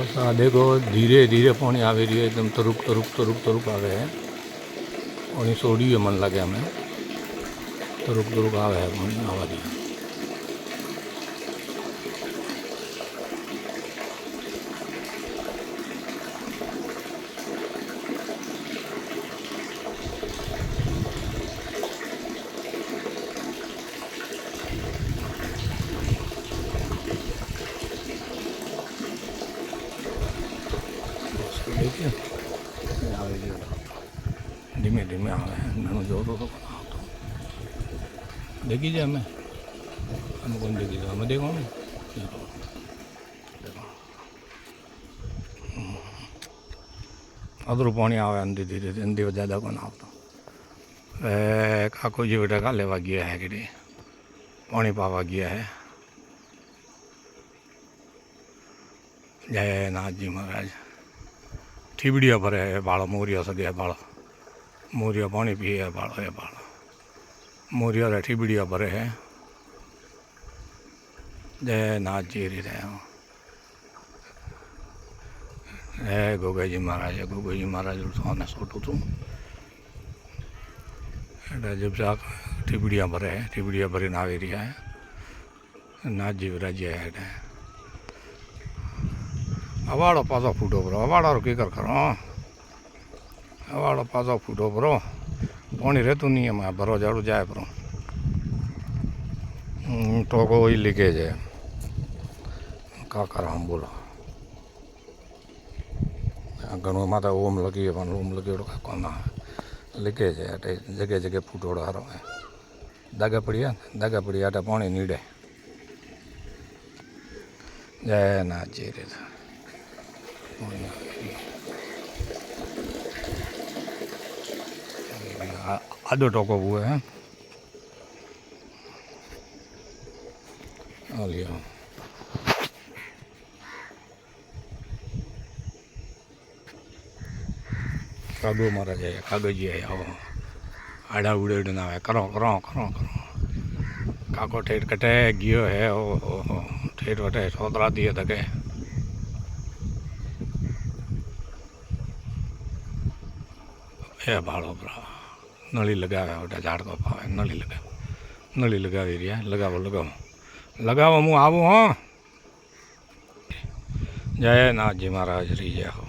बस आ देखो धीरे धीरे पानी आ रही है एकदम तरुक तरुक तरुक तरुक आवे है पानी सोड़ी है मन लगे हमें तरुक तरुक आवे है पानी आवा रही है देखिए धीमे धीमे आवे है जो तो देखी जाए हमें हमें कौन देखी जाए हमें देखो अदरू पानी आवे अंधी धीरे अंधी ज़्यादा कौन आता काको जी बेटा का लेवा गया है कि पानी पावा गया है जय नाथ जी महाराज ठीबड़िया भरे है बाड़ा मोरिया सगे बाड़ा मोरिया पानी पिए है बाड़ा है बाड़ा मोरिया रे ठीबड़िया भरे है जय नाथ जी री है गोगाई जी महाराज गोगाई जी महाराज सोने सोटू तू जब जाक ठीबड़िया भरे है ठीबड़िया भरी नावे रिया है नाथ जी विराज है अवाड़ो पासो फूटो परो अवाड़ो की कर करो अवाड़ो पासो फूटो परो पानी रहतु नहीं है मैं भरो जाड़ू जाए परो तो कोई लीकेज है का करा हम बोलो घणो माता ओम लगी है पण ओम लगी कोना लीकेज है जगह जगह फूटोड़ो हारो है दागा पड़िया पानी नीड़े जय नाथ जी रे आधो टोको हुआ है लिया कागो मारा जाए कागो जी है आओ आड़ा उड़े उड़े ना करो करो करो करो काको ठेठ कटे गियो है ओ ठेठ वटे सोतरा दिए तके भाड़ो भरा नली लगावे वोटा झाड़ को पावे नली लगावी रही है लगावो लगावो लगावो हूँ आवू हाँ जय नाथ जी महाराज री जय हो।